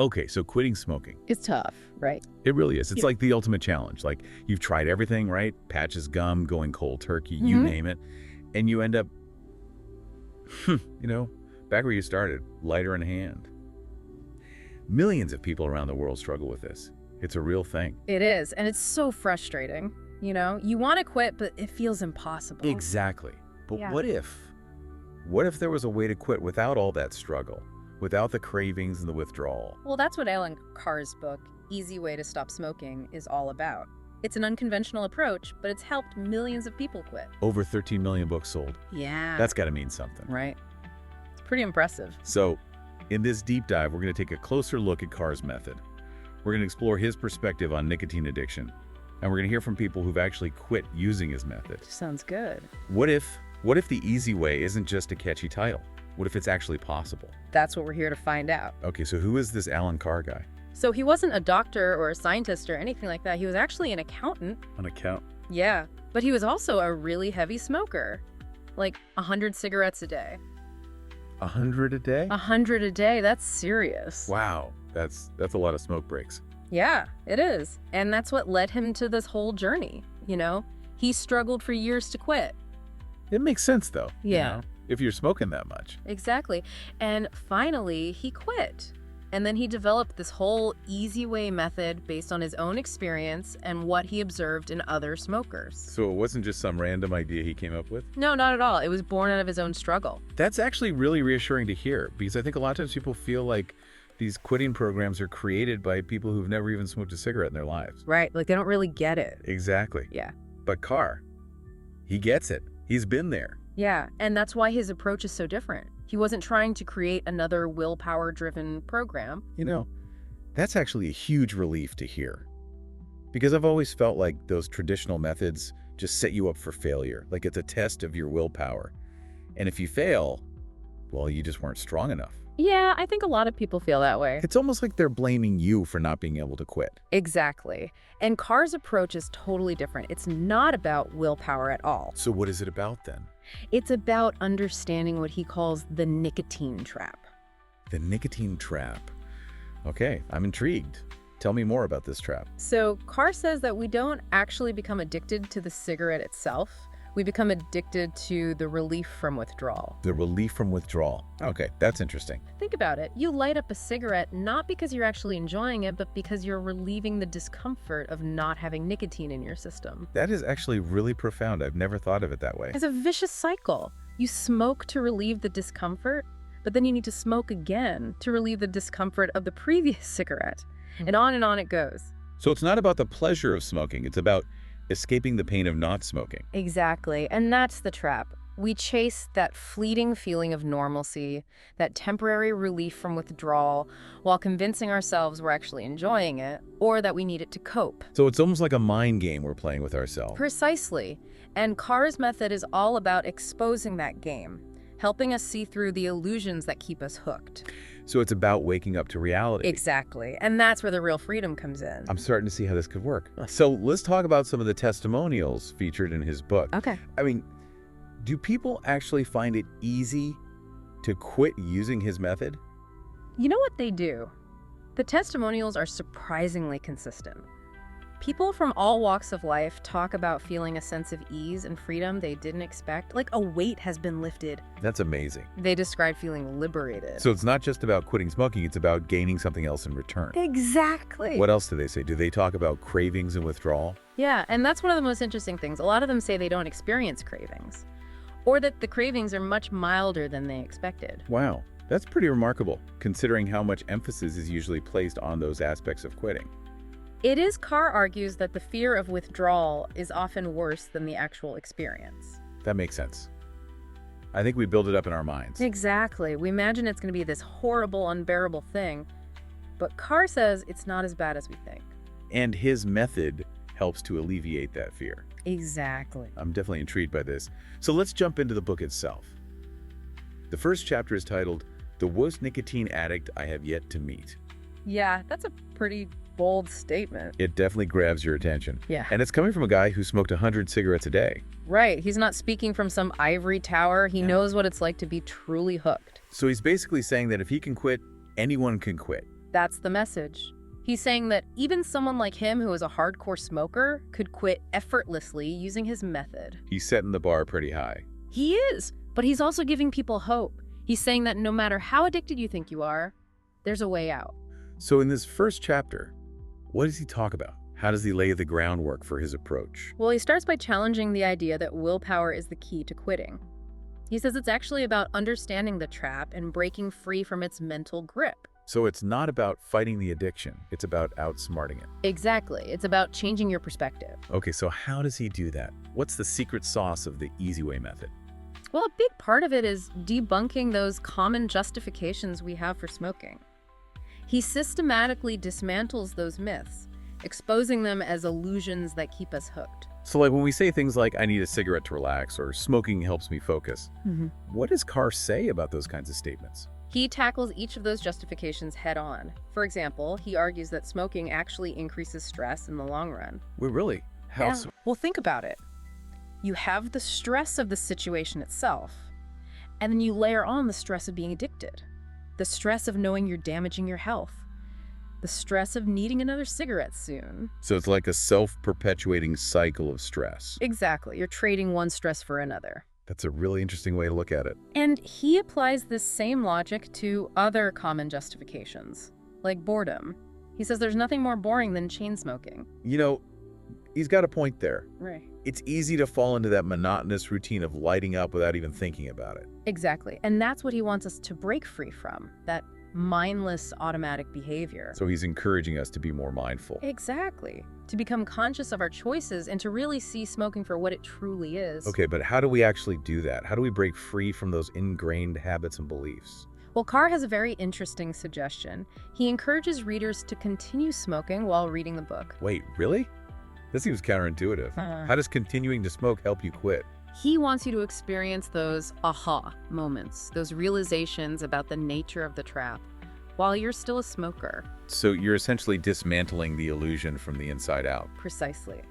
Okay, so quitting smoking. It's tough, right? It really is. It's Yeah. like the ultimate challenge. Like, you've tried everything, right? Patches gum, going cold turkey, you name it. And you end up, back where you started, lighter in hand. Millions of people around the world struggle with this. It's a real thing. It is, and it's so frustrating. You want to quit, but it feels impossible. Exactly. But Yeah. what if there was a way to quit without all that struggle, without the cravings and the withdrawal? Well, that's what Allen Carr's book, Easy Way to Stop Smoking, is all about. It's an unconventional approach, but it's helped millions of people quit. Over 13 million books sold. Yeah. That's got to mean something. right. It's pretty impressive. So, in this deep dive, we're going to take a closer look at Carr's method. We're going to explore his perspective on nicotine addiction, and we're going to hear from people who've actually quit using his method. Sounds good. What if the easy way isn't just a catchy title? What if it's actually possible? That's what we're here to find out. Okay, so who is this Allen Carr guy? So he wasn't a doctor or a scientist or anything like that. He was actually an accountant. An account. Yeah. But he was also a really heavy smoker. Like 100 cigarettes a day. 100 a day? 100 a day, that's serious. Wow, that's a lot of smoke breaks. Yeah, it is. And that's what led him to this whole journey, He struggled for years to quit. It makes sense, though. Yeah. If you're smoking that much. Exactly. And finally, he quit. And then he developed this whole easy way method based on his own experience and what he observed in other smokers. So it wasn't just some random idea he came up with? No, not at all. It was born out of his own struggle. That's actually really reassuring to hear, because I think a lot of times people feel like these quitting programs are created by people who've never even smoked a cigarette in their lives. Right. Like they don't really get it. Exactly. Yeah. But Carr, he gets it. He's been there. Yeah. And that's why his approach is so different. He wasn't trying to create another willpower-driven program. That's actually a huge relief to hear. Because I've always felt like those traditional methods just set you up for failure. Like it's a test of your willpower. And if you fail, well, you just weren't strong enough. Yeah, I think a lot of people feel that way. It's almost like they're blaming you for not being able to quit. Exactly. And Carr's approach is totally different. It's not about willpower at all. So what is it about then? It's about understanding what he calls the nicotine trap. The nicotine trap. Okay, I'm intrigued. Tell me more about this trap. So Carr says that we don't actually become addicted to the cigarette itself. We become addicted to the relief from withdrawal. The relief from withdrawal. Okay, that's interesting. Think about it. You light up a cigarette not because you're actually enjoying it, but because you're relieving the discomfort of not having nicotine in your system. That is actually really profound. I've never thought of it that way. It's a vicious cycle. You smoke to relieve the discomfort, but then you need to smoke again to relieve the discomfort of the previous cigarette. And on it goes. So it's not about the pleasure of smoking. It's about escaping the pain of not smoking. Exactly. And that's the trap. We chase that fleeting feeling of normalcy, that temporary relief from withdrawal, while convincing ourselves we're actually enjoying it, or that we need it to cope. So it's almost like a mind game we're playing with ourselves. Precisely. And Carr's method is all about exposing that game, helping us see through the illusions that keep us hooked. So it's about waking up to reality. Exactly. And that's where the real freedom comes in. I'm starting to see how this could work. So let's talk about some of the testimonials featured in his book. Okay. I mean, do people actually find it easy to quit using his method? You know what they do? The testimonials are surprisingly consistent. People from all walks of life talk about feeling a sense of ease and freedom they didn't expect, like a weight has been lifted. That's amazing. They describe feeling liberated. So it's not just about quitting smoking, it's about gaining something else in return. Exactly. What else do they say? Do they talk about cravings and withdrawal? Yeah, and that's one of the most interesting things. A lot of them say they don't experience cravings, or that the cravings are much milder than they expected. Wow, that's pretty remarkable, considering how much emphasis is usually placed on those aspects of quitting. It is, Carr argues, that the fear of withdrawal is often worse than the actual experience. That makes sense. I think we build it up in our minds. Exactly. We imagine it's going to be this horrible, unbearable thing, but Carr says it's not as bad as we think. And his method helps to alleviate that fear. Exactly. I'm definitely intrigued by this. So let's jump into the book itself. The first chapter is titled, "The Worst Nicotine Addict I Have Yet to Meet." Yeah, that's a pretty bold statement. It definitely grabs your attention. Yeah. And it's coming from a guy who smoked 100 cigarettes a day. Right. He's not speaking from some ivory tower. He knows what it's like to be truly hooked. So he's basically saying that if he can quit, anyone can quit. That's the message. He's saying that even someone like him who is a hardcore smoker could quit effortlessly using his method. He's setting the bar pretty high. He is, but he's also giving people hope. He's saying that no matter how addicted you think you are, there's a way out. So in this first chapter, what does he talk about? How does he lay the groundwork for his approach? Well, he starts by challenging the idea that willpower is the key to quitting. He says it's actually about understanding the trap and breaking free from its mental grip. So it's not about fighting the addiction, it's about outsmarting it. Exactly. It's about changing your perspective. Okay, so how does he do that? What's the secret sauce of the Easy Way method? Well, a big part of it is debunking those common justifications we have for smoking. He systematically dismantles those myths, exposing them as illusions that keep us hooked. So like when we say things like, I need a cigarette to relax, or smoking helps me focus, what does Carr say about those kinds of statements? He tackles each of those justifications head on. For example, he argues that smoking actually increases stress in the long run. Well, really? How Yeah. so? Well, think about it. You have the stress of the situation itself, and then you layer on the stress of being addicted, the stress of knowing you're damaging your health, the stress of needing another cigarette soon. So it's like a self-perpetuating cycle of stress. Exactly. You're trading one stress for another. That's a really interesting way to look at it. And he applies this same logic to other common justifications, like boredom. He says there's nothing more boring than chain smoking. You know, he's got a point there. Right. It's easy to fall into that monotonous routine of lighting up without even thinking about it. Exactly. And that's what he wants us to break free from, that mindless automatic behavior. So he's encouraging us to be more mindful. Exactly. To become conscious of our choices and to really see smoking for what it truly is. Okay, but how do we actually do that? How do we break free from those ingrained habits and beliefs? Well, Carr has a very interesting suggestion. He encourages readers to continue smoking while reading the book. Wait, really? That seems counterintuitive. How does continuing to smoke help you quit? He wants you to experience those aha moments, those realizations about the nature of the trap, while you're still a smoker. So you're essentially dismantling the illusion from the inside out. Precisely.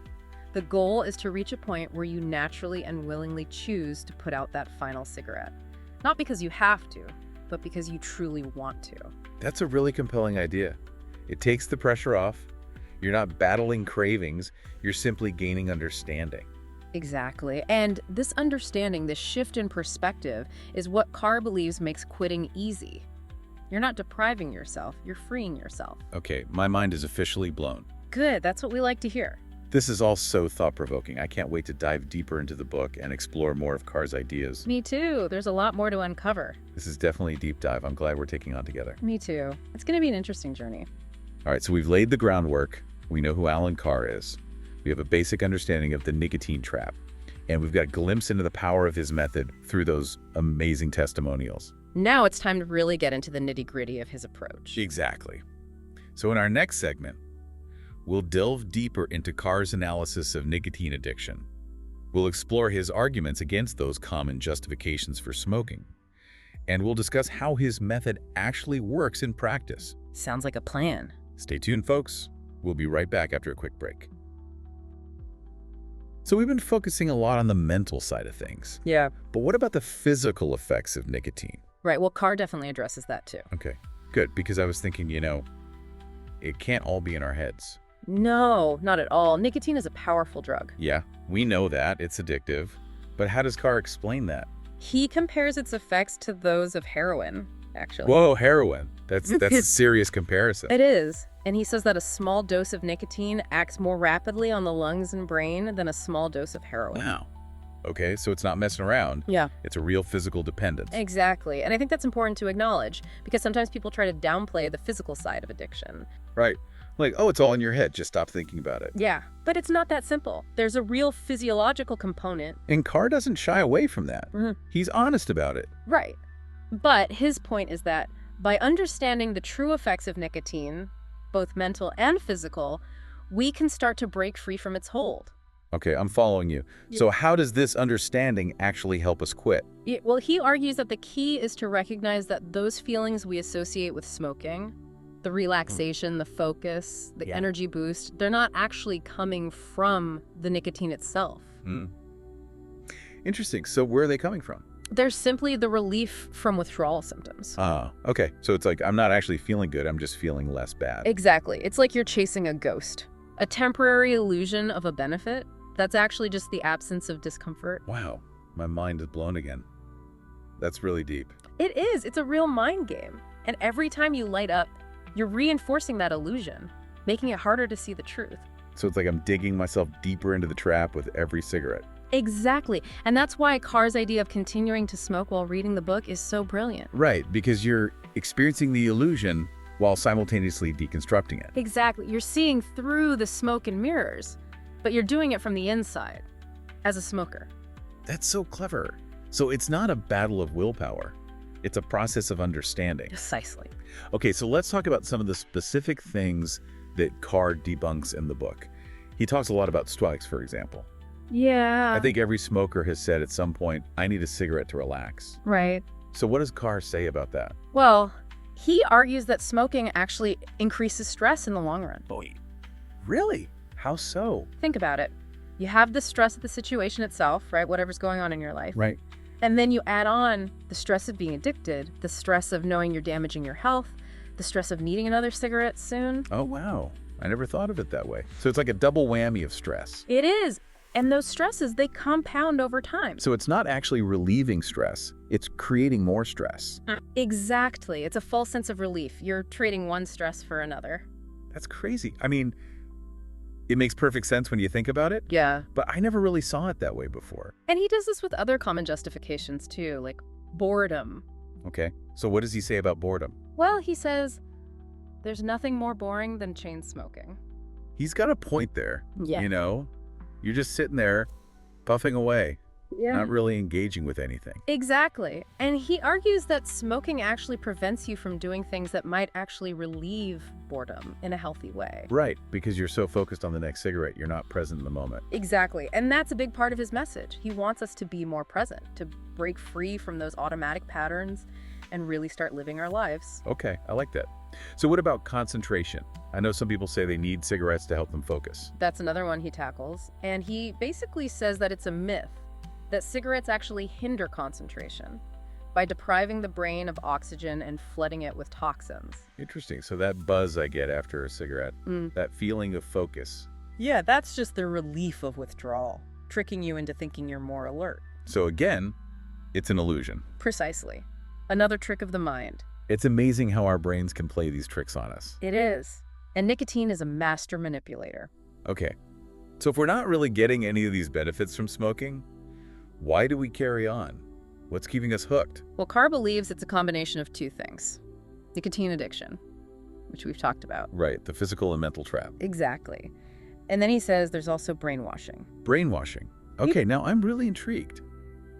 The goal is to reach a point where you naturally and willingly choose to put out that final cigarette. Not because you have to, but because you truly want to. That's a really compelling idea. It takes the pressure off. You're not battling cravings. You're simply gaining understanding. Exactly. And this understanding, this shift in perspective, is what Carr believes makes quitting easy. You're not depriving yourself, you're freeing yourself. Okay, my mind is officially blown. Good, that's what we like to hear. This is all so thought-provoking. I can't wait to dive deeper into the book and explore more of Carr's ideas. Me too. There's a lot more to uncover. This is definitely a deep dive. I'm glad we're taking on together. Me too. It's going to be an interesting journey. All right, so we've laid the groundwork. We know who Allen Carr is. We have a basic understanding of the nicotine trap. And we've got a glimpse into the power of his method through those amazing testimonials. Now it's time to really get into the nitty-gritty of his approach. Exactly. So in our next segment, we'll delve deeper into Carr's analysis of nicotine addiction. We'll explore his arguments against those common justifications for smoking. And we'll discuss how his method actually works in practice. Sounds like a plan. Stay tuned, folks. We'll be right back after a quick break. So we've been focusing a lot on the mental side of things. Yeah. But what about the physical effects of nicotine? Right, well, Carr definitely addresses that too. Okay, good, because I was thinking, it can't all be in our heads. No, not at all. Nicotine is a powerful drug. Yeah, we know that. It's addictive. But how does Carr explain that? He compares its effects to those of heroin, actually. Whoa, heroin. That's a serious comparison. It is. And he says that a small dose of nicotine acts more rapidly on the lungs and brain than a small dose of heroin. Wow. Okay, so it's not messing around. Yeah. It's a real physical dependence. Exactly. And I think that's important to acknowledge because sometimes people try to downplay the physical side of addiction. Right. Like, oh, it's all in your head. Just stop thinking about it. Yeah, but it's not that simple. There's a real physiological component. And Carr doesn't shy away from that. He's honest about it. Right. But his point is that by understanding the true effects of nicotine, both mental and physical, we can start to break free from its hold. Okay, I'm following you. Yeah. So how does this understanding actually help us quit? Well, he argues that the key is to recognize that those feelings we associate with smoking, the relaxation, the focus, the energy boost, they're not actually coming from the nicotine itself. Interesting. So where are they coming from? There's simply the relief from withdrawal symptoms. Okay. So it's like I'm not actually feeling good. I'm just feeling less bad. Exactly. It's like you're chasing a ghost. A temporary illusion of a benefit that's actually just the absence of discomfort. Wow. My mind is blown again. That's really deep. It is. It's a real mind game. And every time you light up, you're reinforcing that illusion, making it harder to see the truth. So it's like I'm digging myself deeper into the trap with every cigarette. Exactly. And that's why Carr's idea of continuing to smoke while reading the book is so brilliant. Right, because you're experiencing the illusion while simultaneously deconstructing it. Exactly. You're seeing through the smoke and mirrors, but you're doing it from the inside, as a smoker. That's so clever. So it's not a battle of willpower. It's a process of understanding. Precisely. Okay, so let's talk about some of the specific things that Carr debunks in the book. He talks a lot about strikes, for example. Yeah. I think every smoker has said at some point, I need a cigarette to relax. Right. So what does Carr say about that? Well, he argues that smoking actually increases stress in the long run. Boy, really? How so? Think about it. You have the stress of the situation itself, right? Whatever's going on in your life. Right. And then you add on the stress of being addicted, the stress of knowing you're damaging your health, the stress of needing another cigarette soon. Oh, wow. I never thought of it that way. So it's like a double whammy of stress. It is. And those stresses, they compound over time. So it's not actually relieving stress. It's creating more stress. Exactly. It's a false sense of relief. You're trading one stress for another. That's crazy. I mean, it makes perfect sense when you think about it. Yeah. But I never really saw it that way before. And he does this with other common justifications too, like boredom. Okay. So what does he say about boredom? Well, he says, there's nothing more boring than chain smoking. He's got a point there. Yeah. You know, you're just sitting there puffing away, not really engaging with anything. Exactly. And he argues that smoking actually prevents you from doing things that might actually relieve boredom in a healthy way. Right, because you're so focused on the next cigarette, you're not present in the moment. Exactly. And that's a big part of his message. He wants us to be more present, to break free from those automatic patterns and really start living our lives. Okay, I like that. So what about concentration? I know some people say they need cigarettes to help them focus. That's another one he tackles. And he basically says that it's a myth that cigarettes actually hinder concentration by depriving the brain of oxygen and flooding it with toxins. Interesting. So that buzz I get after a cigarette, that feeling of focus. Yeah, that's just the relief of withdrawal, tricking you into thinking you're more alert. So again, it's an illusion. Precisely. Another trick of the mind. It's amazing how our brains can play these tricks on us. It is. And nicotine is a master manipulator. Okay. So if we're not really getting any of these benefits from smoking, why do we carry on? What's keeping us hooked? Well, Carr believes it's a combination of two things. Nicotine addiction, which we've talked about. Right, the physical and mental trap. Exactly. And then he says there's also brainwashing. Brainwashing. Okay, now I'm really intrigued.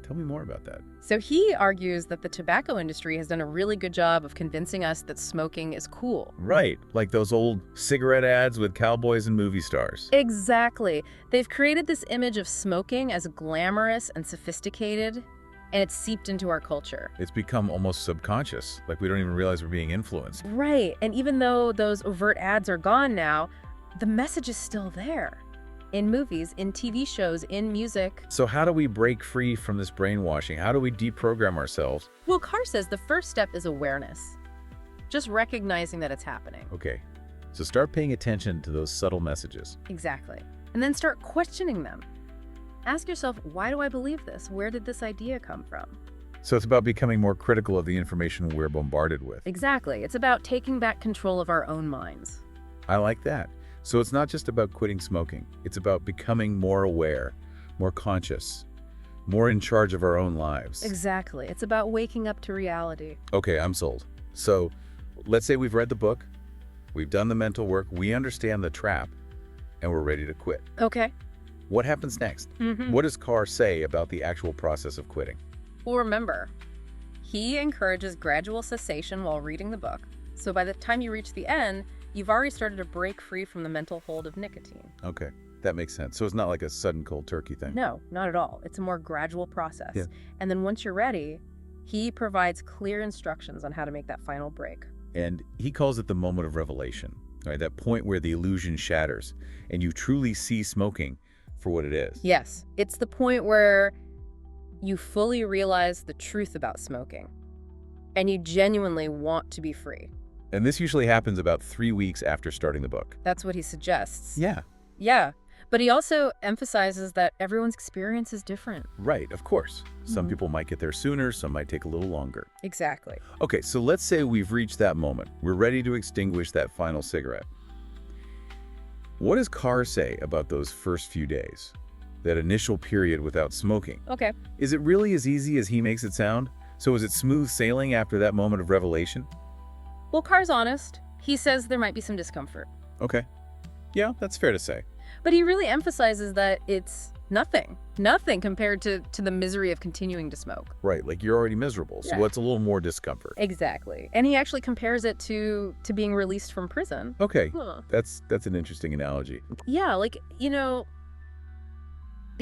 Tell me more about that. So he argues that the tobacco industry has done a really good job of convincing us that smoking is cool. Right, like those old cigarette ads with cowboys and movie stars. Exactly. They've created this image of smoking as glamorous and sophisticated, and it's seeped into our culture. It's become almost subconscious, like we don't even realize we're being influenced. Right, and even though those overt ads are gone now, the message is still there. In movies, in TV shows, in music. So how do we break free from this brainwashing? How do we deprogram ourselves? Well, Carr says the first step is awareness. Just recognizing that it's happening. Okay, so start paying attention to those subtle messages. Exactly. And then start questioning them. Ask yourself, why do I believe this? Where did this idea come from? So it's about becoming more critical of the information we're bombarded with. Exactly. It's about taking back control of our own minds. I like that. So it's not just about quitting smoking. It's about becoming more aware, more conscious, more in charge of our own lives. Exactly. It's about waking up to reality. Okay, I'm sold. So let's say we've read the book, we've done the mental work, we understand the trap, and we're ready to quit. Okay. What happens next? What does Carr say about the actual process of quitting? Well, remember, he encourages gradual cessation while reading the book. So by the time you reach the end, you've already started to break free from the mental hold of nicotine. Okay, that makes sense. So it's not like a sudden cold turkey thing. No, not at all. It's a more gradual process. Yeah. And then once you're ready, he provides clear instructions on how to make that final break. And he calls it the moment of revelation, right? That point where the illusion shatters and you truly see smoking for what it is. Yes, it's the point where you fully realize the truth about smoking, and you genuinely want to be free. And this usually happens about 3 weeks after starting the book. That's what he suggests. Yeah. Yeah, but he also emphasizes that everyone's experience is different. Right, of course. Some people might get there sooner, some might take a little longer. Exactly. Okay, so let's say we've reached that moment. We're ready to extinguish that final cigarette. What does Carr say about those first few days? That initial period without smoking? Okay. Is it really as easy as he makes it sound? So is it smooth sailing after that moment of revelation? Well, Carr's honest. He says there might be some discomfort. Okay. Yeah, that's fair to say. But he really emphasizes that it's nothing compared to the misery of continuing to smoke. Right, like you're already miserable, so Yeah. what's a little more discomfort? Exactly. And he actually compares it to being released from prison. Okay, Huh. that's an interesting analogy. Yeah, like, the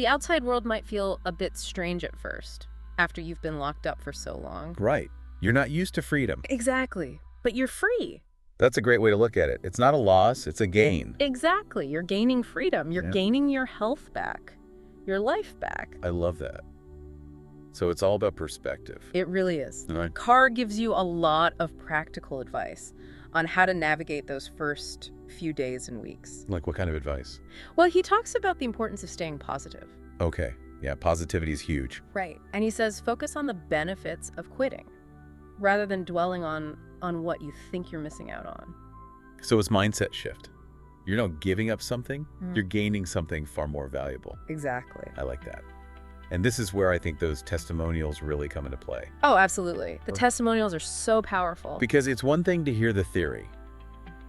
outside world might feel a bit strange at first after you've been locked up for so long. Right. You're not used to freedom. Exactly. But you're free. That's a great way to look at it. It's not a loss, it's a gain. Exactly. You're gaining freedom. You're Yeah. gaining your health back, your life back. I love that. So it's all about perspective. It really is. Right. Carr gives you a lot of practical advice on how to navigate those first few days and weeks. Like what kind of advice? Well, he talks about the importance of staying positive. Okay. Yeah, positivity is huge. Right. And he says focus on the benefits of quitting rather than dwelling on what you think you're missing out on. So it's mindset shift. You're not giving up something, Mm. you're gaining something far more valuable. Exactly. I like that. And this is where I think those testimonials really come into play. Oh, absolutely. The testimonials are so powerful. Because it's one thing to hear the theory,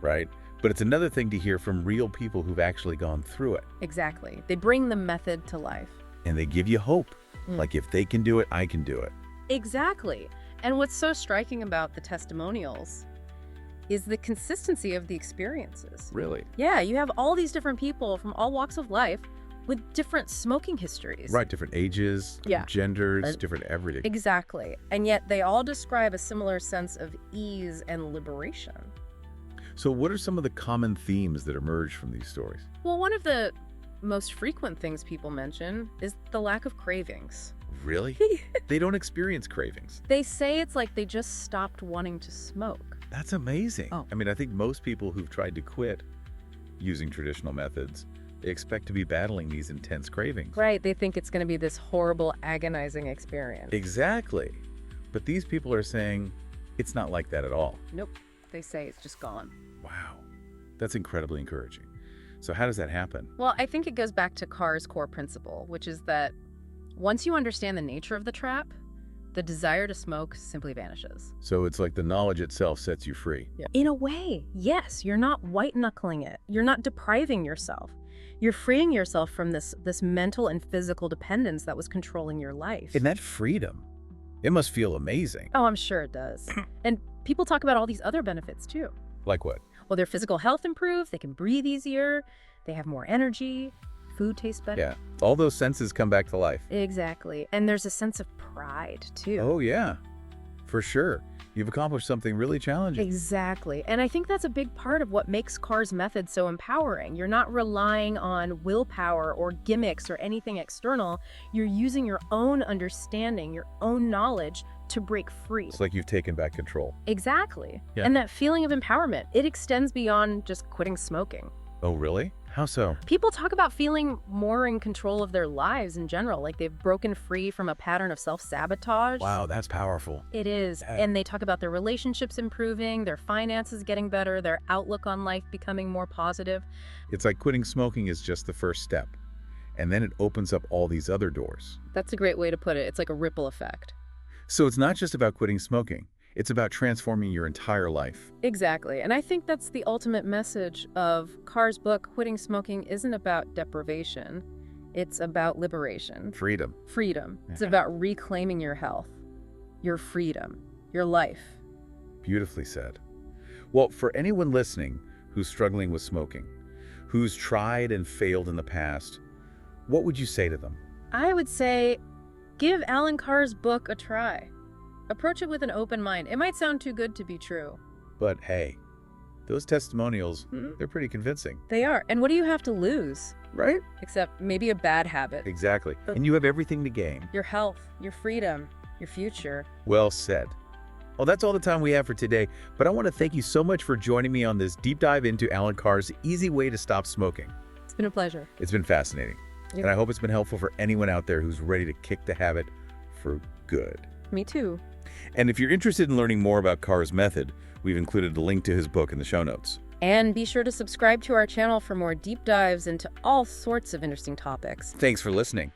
right? But it's another thing to hear from real people who've actually gone through it. Exactly. They bring the method to life. And they give you hope. Mm. Like if they can do it, I can do it. Exactly. And what's so striking about the testimonials is the consistency of the experiences. Really? Yeah, you have all these different people from all walks of life with different smoking histories. Right, different ages, Yeah. genders, different everything. Exactly. And yet they all describe a similar sense of ease and liberation. So what are some of the common themes that emerge from these stories? Well, one of the most frequent things people mention is the lack of cravings. Really? They don't experience cravings. They say it's like they just stopped wanting to smoke. That's amazing. Oh. I mean, I think most people who've tried to quit using traditional methods, they expect to be battling these intense cravings. Right, they think it's going to be this horrible, agonizing experience. Exactly. But these people are saying it's not like that at all. Nope, they say it's just gone. Wow. That's incredibly encouraging. So how does that happen? Well, I think it goes back to Carr's core principle, which is that once you understand the nature of the trap, the desire to smoke simply vanishes. So it's like the knowledge itself sets you free. Yeah. In a way, yes, you're not white-knuckling it. You're not depriving yourself. You're freeing yourself from this mental and physical dependence that was controlling your life. And that freedom, it must feel amazing. Oh, I'm sure it does. And people talk about all these other benefits too. Like what? Well, their physical health improves, they can breathe easier, they have more energy, food tastes better. Yeah. All those senses come back to life. Exactly. And there's a sense of pride too. Oh, yeah. For sure. You've accomplished something really challenging. Exactly. And I think that's a big part of what makes Carr's method so empowering. You're not relying on willpower or gimmicks or anything external. You're using your own understanding, your own knowledge to break free. It's like you've taken back control. Exactly. Yeah. And that feeling of empowerment, it extends beyond just quitting smoking. Oh, really? How so? People talk about feeling more in control of their lives in general, like they've broken free from a pattern of self-sabotage. Wow, that's powerful. It is. Yeah. And they talk about their relationships improving, their finances getting better, their outlook on life becoming more positive. It's like quitting smoking is just the first step. And then it opens up all these other doors. That's a great way to put it. It's like a ripple effect. So it's not just about quitting smoking. It's about transforming your entire life. Exactly. And I think that's the ultimate message of Carr's book, Quitting Smoking isn't about deprivation. It's about liberation. Freedom. Freedom. It's Yeah. about reclaiming your health, your freedom, your life. Beautifully said. Well, for anyone listening who's struggling with smoking, who's tried and failed in the past, what would you say to them? I would say, give Allen Carr's book a try. Approach it with an open mind. It might sound too good to be true. But hey, Those testimonials, they're pretty convincing. They are. And what do you have to lose? Right? Except maybe a bad habit. Exactly. And you have everything to gain. Your health, your freedom, your future. Well said. Well, that's all the time we have for today, but I want to thank you so much for joining me on this deep dive into Allen Carr's Easy Way to Stop Smoking. It's been a pleasure. It's been fascinating. Yep. And I hope it's been helpful for anyone out there who's ready to kick the habit for good. Me too. And if you're interested in learning more about Carr's method, we've included a link to his book in the show notes. And be sure to subscribe to our channel for more deep dives into all sorts of interesting topics. Thanks for listening.